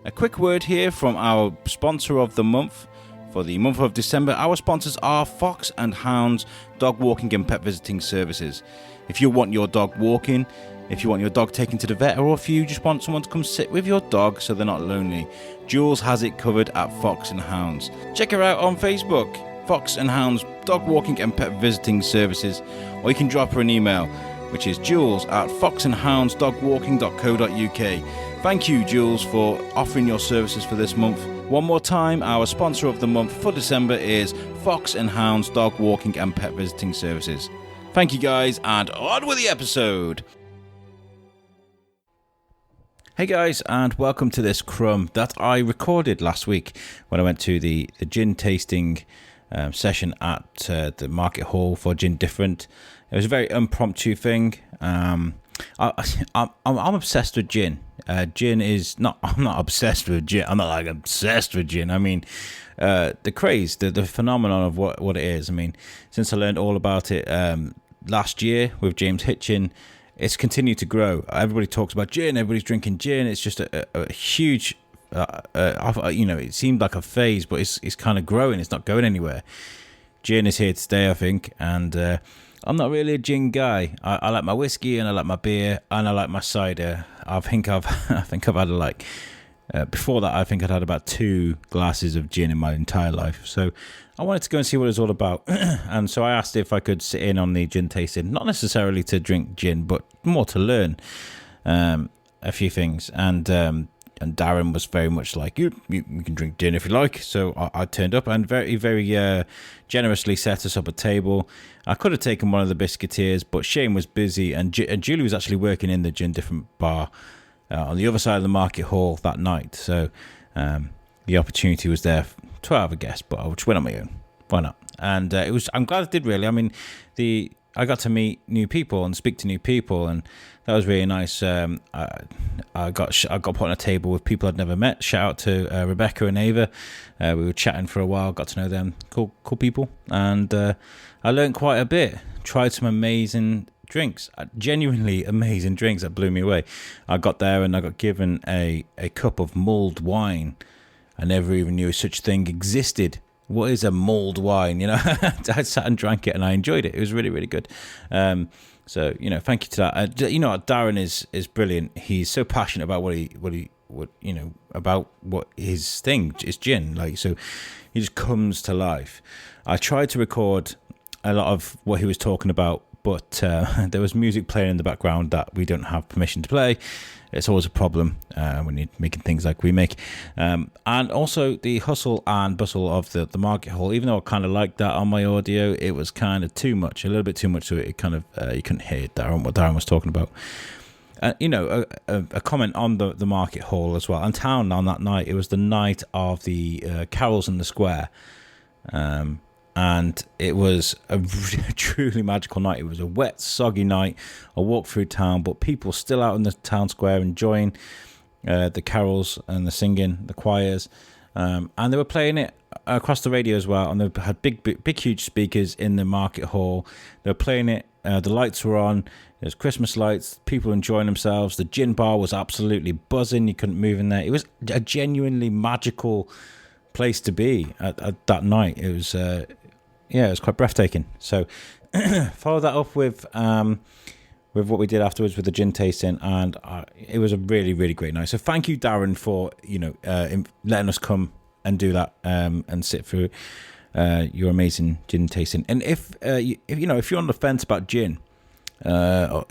A quick word here from our sponsor of the month. For the month of December, our sponsors are Fox and Hounds Dog Walking and Pet Visiting Services. If you want your dog walking, if you want your dog taken to the vet, or if you just want someone to come sit with your dog so they're not lonely, Jules has it covered at Fox and Hounds. Check her out on Facebook, Fox and Hounds Dog Walking and Pet Visiting Services, or you can drop her an email, which is jules@foxandhoundsdogwalking.co.uk. Thank you, Jules, for offering your services for this month. One more time, our sponsor of the month for December is Fox and Hounds Dog Walking and Pet Visiting Services. Thank you, guys, and on with the episode. Hey guys, and welcome to this crumb that I recorded last week when I went to the gin tasting session at the Market Hall for Gindifferent. It was a very impromptu thing. I'm obsessed with gin. Gin is not. I'm not obsessed with gin. I'm not like obsessed with gin. I mean, the craze, the phenomenon of what it is. I mean, since I learned all about it last year with James Hitchin, it's continued to grow. Everybody talks about gin. Everybody's drinking gin. It's just a huge. It seemed like a phase, but it's kind of growing. It's not going anywhere. Gin is here to stay, I think, and I'm not really a gin guy. I like my whiskey, and I like my beer, and I like my cider. I think I've had before that, I think I'd had about 2 glasses of gin in my entire life. So I wanted to go and see what it was all about. And so I asked if I could sit in on the gin tasting, not necessarily to drink gin, but more to learn a few things. And Darren was very much like, you can drink gin if you like. So I turned up and very, very generously set us up a table. I could have taken one of the biscuiteers, but Shane was busy, and Julie was actually working in the Gindifferent bar on the other side of the Market Hall that night. So the opportunity was there to have a guest, but I just went on my own. Why not? And I'm glad I did, really. I mean, I got to meet new people and speak to new people, and that was really nice. I got put on a table with people I'd never met. Shout out to Rebecca and Ava. We were chatting for a while, got to know them. Cool people. And I learned quite a bit. Tried some amazing drinks, genuinely amazing drinks that blew me away. I got there and I got given a cup of mulled wine. I never even knew such a thing existed. What is a mulled wine? I sat and drank it and I enjoyed it. It was really, really good. So, thank you to that. Darren is brilliant. He's so passionate about about what his thing is, gin. So he just comes to life. I tried to record a lot of what he was talking about, but there was music playing in the background that we don't have permission to play. It's always a problem when you're making things like we make. And also the hustle and bustle of the Market Hall, even though I kind of liked that on my audio, it was kind of too much, a little bit too much, so it kind of, you couldn't hear what Darren was talking about. A comment on the Market Hall as well. And town on that night, it was the night of the carols in the square. And it was a truly magical night. It was a wet, soggy night. I walked through town, but people still out in the town square enjoying the carols and the singing, the choirs. And they were playing it across the radio as well. And they had big, huge speakers in the Market Hall. They were playing it. The lights were on. There's Christmas lights. People enjoying themselves. The gin bar was absolutely buzzing. You couldn't move in there. It was a genuinely magical place to be at that night. It was... it was quite breathtaking. So follow that up with what we did afterwards with the gin tasting, and it was a really, really great night. So thank you, Darren, for letting us come and do that and sit through your amazing gin tasting. And if you're on the fence about gin, or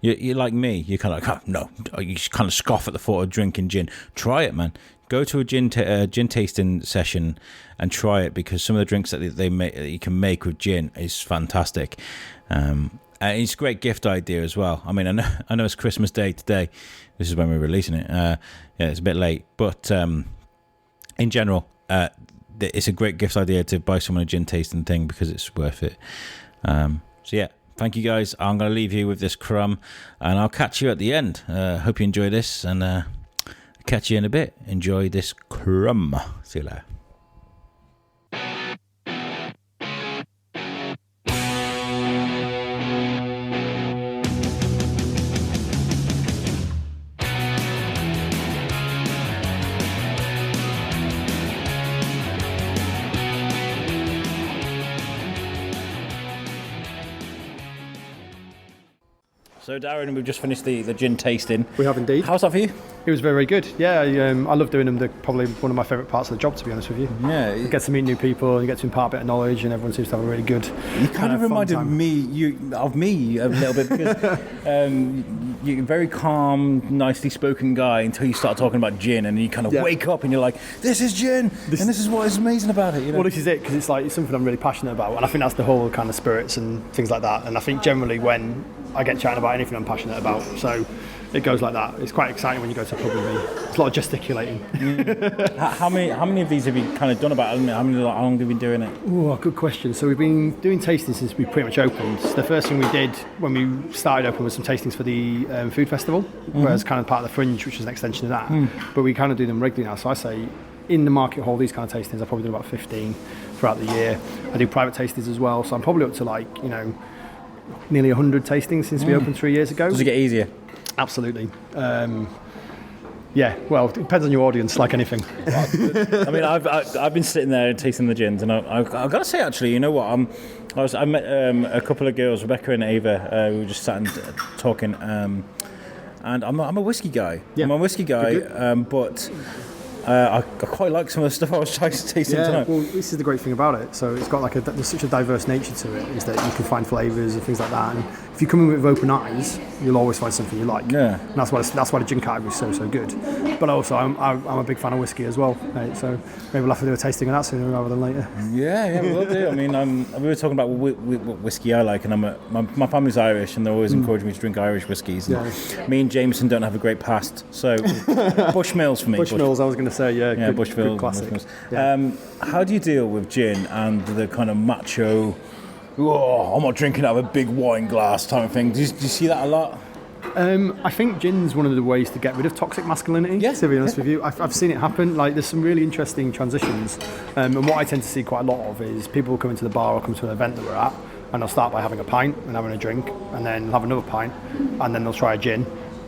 you're like me, you're kind of like, no, you kind of scoff at the thought of drinking gin. Try it, man. Go to a gin tasting session and try it, because some of the drinks that they make, that you can make with gin, is fantastic. And it's a great gift idea as well. I mean, I know it's Christmas Day today. This is when we're releasing it. It's a bit late, but in general, it's a great gift idea to buy someone a gin tasting thing, because it's worth it. Thank you guys. I'm going to leave you with this crumb, and I'll catch you at the end. Hope you enjoy this, and catch you in a bit. Enjoy this crumb. See you later. So Darren, we've just finished the gin tasting. We have indeed. How's that for you? It was very, very good. Yeah, I love doing them. They're probably one of my favourite parts of the job, to be honest with you. Yeah. You get to meet new people, you get to impart a bit of knowledge, and everyone seems to have a really good. You kind of reminded me a little bit because you're a very calm, nicely spoken guy until you start talking about gin, and you kind of wake up and you're like, "This is gin, and this is what is amazing about it." You know? Well, this is it, because it's something I'm really passionate about, and I think that's the whole kind of spirits and things like that. And I think generally when I get chatting about anything I'm passionate about, so it goes like that. It's quite exciting when you go to a pub with me. It's a lot of gesticulating. How many of these have you kind of done about? How long have you been doing it? Oh, good question. So we've been doing tastings since we pretty much opened. The first thing we did when we started open was some tastings for the food festival, whereas kind of part of the Fringe, which is an extension of that. But we kind of do them regularly now. So I say in the market hall, these kind of tastings, I probably do about 15 throughout the year. I do private tastings as well, so I'm probably up to nearly 100 tastings since we opened 3 years ago. Does it get easier? Absolutely. Well, it depends on your audience, like anything. I mean, I've been sitting there tasting the gins, and I've got to say, actually, you know what? I met a couple of girls, Rebecca and Ava. We were just sat and talking, and I'm a whiskey guy. Yeah. I'm a whiskey guy, but I quite like some of the stuff I was trying to taste tonight. Well, this is the great thing about it. So it's got there's such a diverse nature to it, is that you can find flavours and things like that. And if you come in with open eyes, you'll always find something you like. Yeah. And that's why the gin category is so good. But also, I'm a big fan of whiskey as well. Right? So maybe we'll have to do a tasting of that sooner rather than later. Yeah, we will do. I mean, we were talking about what whiskey I like, and my family's Irish, and they're always encouraging me to drink Irish whiskies. And me and Jameson don't have a great past, so Bushmills for me. Bushmills, I was going to say, yeah, good, Bushmills, good classic. Bushmills. Yeah. How do you deal with gin and the kind of macho, I'm not drinking out of a big wine glass type of thing? Do you see that a lot? I think gin's one of the ways to get rid of toxic masculinity, to be honest with you. I've seen it happen. Like, there's some really interesting transitions. And what I tend to see quite a lot of is people will come into the bar or come to an event that we're at, and they'll start by having a pint and having a drink, and then have another pint, and then they'll try a gin.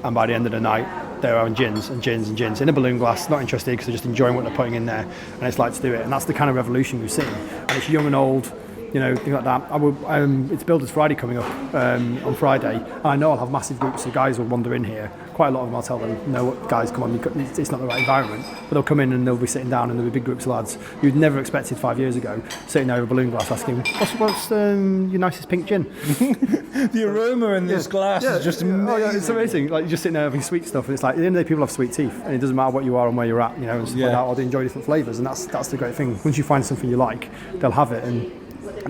And by the end of the night, they're having gins in a balloon glass, not interested because they're just enjoying what they're putting in there, and it's like to do it. And that's the kind of revolution we've seen. And it's young and old, things like that. It's Builders Friday coming up on Friday, and I know I'll have massive groups of guys will wander in here. Quite a lot of them, I'll tell them, no, guys, come on, it's not the right environment. But they'll come in and they'll be sitting down, and there'll be big groups of lads you'd never expected 5 years ago, sitting there with a balloon glass asking, what's your nicest pink gin? The aroma in this glass is just amazing. Oh, yeah, it's amazing. Like, you're just sitting there having sweet stuff, and it's like, at the end of the day, people have sweet teeth, and it doesn't matter what you are and where you're at, and stuff like that, or they enjoy different flavours, and that's the great thing. Once you find something you like, they'll have it, and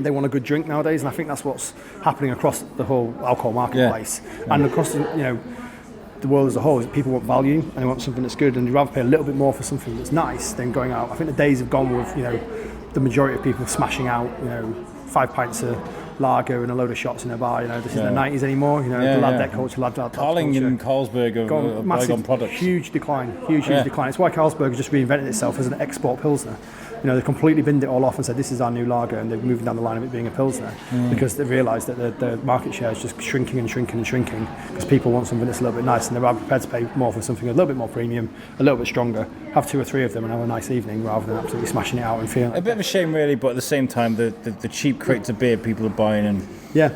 they want a good drink nowadays, and I think that's what's happening across the whole alcohol marketplace, and across the world as a whole. Is people want value, and they want something that's good, and you'd rather pay a little bit more for something that's nice than going out. I think the days have gone with the majority of people smashing out 5 pints of lager and a load of shots in a bar. This isn't the 90s anymore. The lad deck culture, lad Carling and Carlsberg have gone massive, products. Huge decline. It's why Carlsberg has just reinvented itself as an export pilsner. They completely binned it all off and said this is our new lager, and they're moving down the line of it being a pilsner because they've realised that the market share is just shrinking because people want something that's a little bit nice, and they're prepared to pay more for something a little bit more premium, a little bit stronger, have 2 or 3 of them and have a nice evening rather than absolutely smashing it out and feeling a bit of a shame really, but at the same time the cheap crates of beer people are buying, and you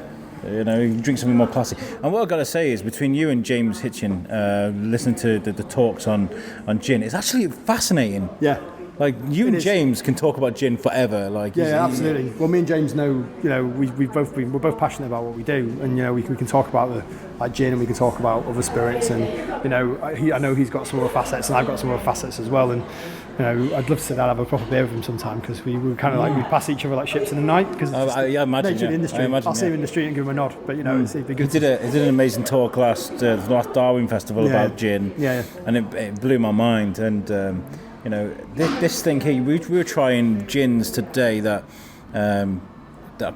drink something more classy. And what I've got to say is, between you and James Hitchin, listening to the talks on gin, it's actually fascinating. Yeah. Like, you and James can talk about gin forever. Like, absolutely. Well, me and James know, we're both passionate about what we do, and we can talk about gin, and we can talk about other spirits, and I know he's got some other facets, and I've got some other facets as well, and I'd love to sit down and have a proper beer with him sometime, because we kind of we pass each other like ships in the night, because I imagine, nature of the industry. I'll see him in the street and give him a nod, but it'd be good. He did an amazing talk last Darwin Festival about gin, and it blew my mind, and. This thing here, we were trying gins today that are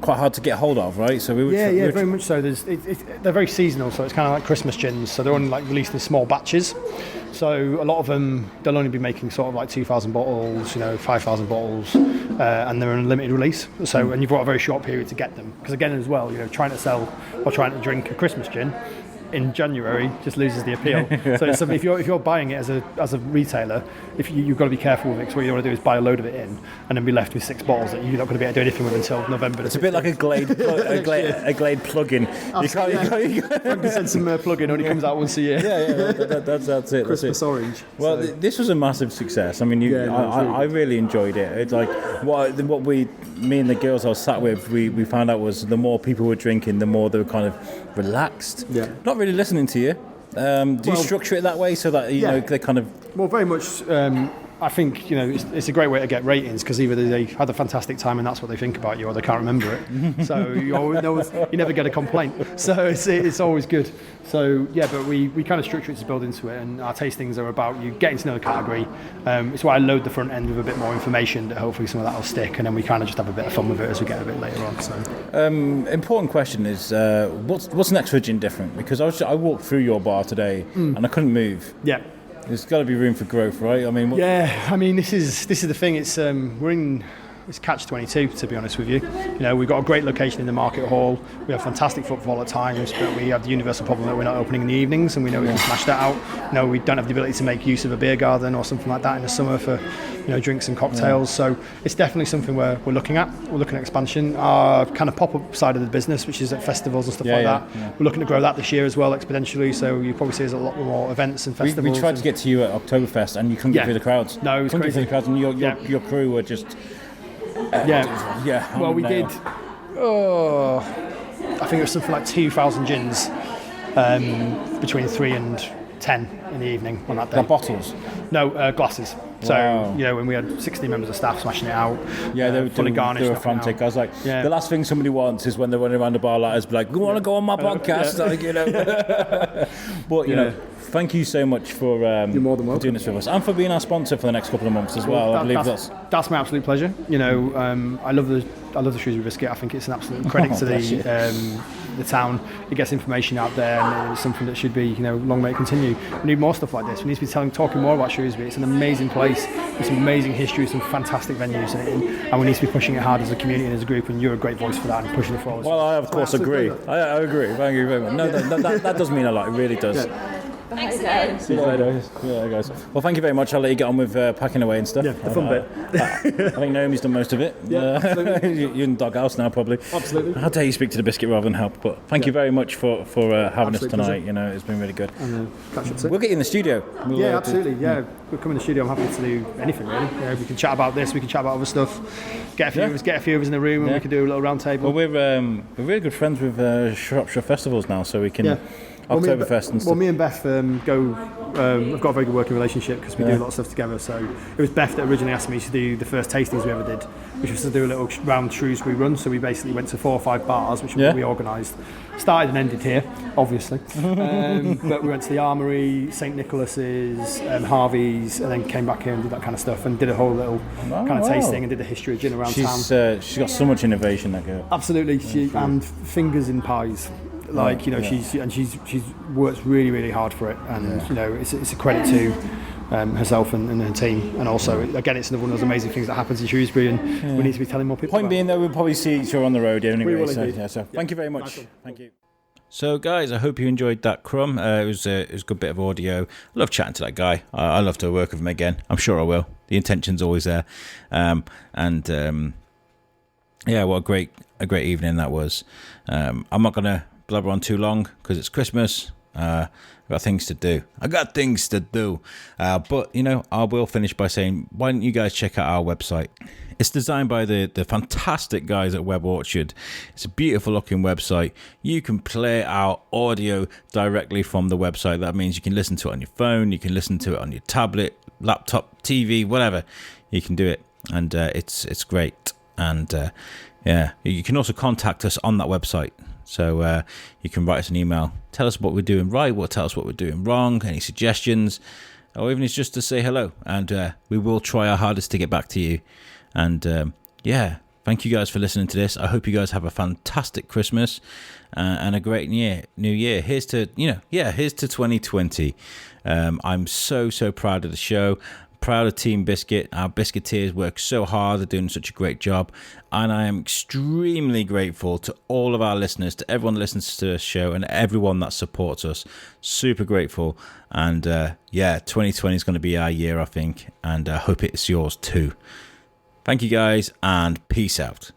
quite hard to get hold of, right? So we were very much so. They're very seasonal, so it's kind of like Christmas gins. So they're only released in small batches. So a lot of them, they'll only be making sort of 2,000 bottles, 5,000 bottles, and they're in a limited release. So and you've got a very short period to get them, because again as well, trying to sell or trying to drink a Christmas gin. in January just loses the appeal. So it's something, if you're buying it as a retailer, you've got to be careful with it, because what you want to do is buy a load of it in and then be left with 6 bottles that you're not going to be able to do anything with until November. It's a bit like a Glade plug-in. You can't send some plug-in, only comes out once a year. That's it. Christmas orange. Well, this was a massive success. I mean, I really enjoyed it. It's like me and the girls I was sat with, we found out was the more people were drinking, the more they were kind of relaxed. Yeah. Not really listening to you. Do you structure it that way so that you know they kind of? Well, very much. I think it's a great way to get ratings, because either they had a fantastic time and that's what they think about you, or they can't remember it. So you never get a complaint. So it's always good. So but we kind of structure it to build into it, and our tastings are about you getting to know the category. It's why I load the front end with a bit more information that hopefully some of that will stick, and then we kind of just have a bit of fun with it as we get a bit later on. So important question is what's next for Gindifferent? Because I walked through your bar today and I couldn't move. Yeah. There's got to be room for growth, right? I mean, this is the thing. It's we're in. It's catch-22, to be honest with you. We've got a great location in the market hall. We have fantastic footfall at times, but we have the universal problem that we're not opening in the evenings, and we know we can smash that out. We don't have the ability to make use of a beer garden or something like that in the summer for drinks and cocktails. So it's definitely something we're looking at. We're looking at expansion. Our kind of pop-up side of the business, which is at festivals and stuff that. Yeah. We're looking to grow that this year as well, exponentially. So you probably see us at a lot more events and festivals. We tried to get to you at Oktoberfest, and you couldn't get through the crowds. No, it was crazy. Get through the crowds, and your crew were just. Well, we did. I think it was something like 2,000 gins between 3 and 10 in the evening on that day. The bottles? No, glasses. So when we had 60 members of staff smashing it out. Yeah, they were fully garnished. They were frantic. I was like, the last thing somebody wants is when they're running around the bar like, be like, "You want to go on my podcast?" But thank you so much for you're more than welcome. doing this with us, and for being our sponsor for the next couple of months as well. I believe that's my absolute pleasure. I love the Shrewsbury biscuit. I think it's an absolute credit to the town. It gets information out there, and it's something that should be long may it continue. We need more stuff like this. We need to be talking more about Shrewsbury. It's an amazing place with some amazing history, some fantastic venues, and we need to be pushing it hard as a community and as a group. And you're a great voice for that and pushing it forward. Well, I of course agree. I agree. Thank you very much. No, that does mean a lot. It really does. Yeah. Thanks, Darren. See you later. Yeah, guys. Well, thank you very much. I'll let you get on with packing away and stuff. Yeah, the fun bit. I think Naomi's done most of it. Yeah, absolutely. You're in the doghouse now, probably. Absolutely. How dare you speak to the biscuit rather than help? But thank you very much for having us tonight. Pleasure. It's been really good. And, catch up soon. We'll get you in the studio. Absolutely. We'll come in the studio. I'm happy to do anything really. We can chat about this. We can chat about other stuff. Get a few of us in the room, and we can do a little round table. Well, we're really good friends with Shropshire festivals now, so we can. Yeah. Oktoberfest and stuff. Well, me and Beth go. We've got a very good working relationship because we do a lot of stuff together. So it was Beth that originally asked me to do the first tastings we ever did, which was to do a little round Shrewsbury run. So we basically went to 4 or 5 bars, which we organised. Started and ended here, obviously. But we went to the Armoury, St Nicholas's, Harvey's, and then came back here and did that kind of stuff and did a whole little kind of tasting and did the history of gin around town. She's got so much innovation, that girl. Absolutely, and fingers in pies. She's worked really, really hard for it, and it's a credit to herself and her team, and also again it's another one of those amazing things that happens in Shrewsbury, and we need to be telling more people. Point being, though, we'll probably see each other on the road anyway. We will indeed. Thank you very much. Thank you. So, guys, I hope you enjoyed that Crumb. It was a good bit of audio. I love chatting to that guy. I love to work with him again. I'm sure I will. The intention's always there, what a great evening that was. I'm not gonna blabber on too long because it's Christmas. I've got things to do. But I will finish by saying, why don't you guys check out our website? It's designed by the fantastic guys at Web Orchard. It's a beautiful looking website. You can play our audio directly from the website. That means you can listen to it on your phone, you can listen to it on your tablet, laptop, TV, whatever. You can do it, and it's great. And you can also contact us on that website. So you can write us an email, tell us what we're doing right, tell us what we're doing wrong, any suggestions, or even it's just to say hello. And we will try our hardest to get back to you. And thank you guys for listening to this. I hope you guys have a fantastic Christmas and a great new year. Here's to 2020. I'm so proud of the show. proud of Team Biscuit. Our Biscuiteers work so hard. They're doing such a great job. And I am extremely grateful to all of our listeners, to everyone that listens to this show and everyone that supports us. Super grateful. And 2020 is going to be our year, I think. And I hope it's yours too. Thank you guys, and peace out.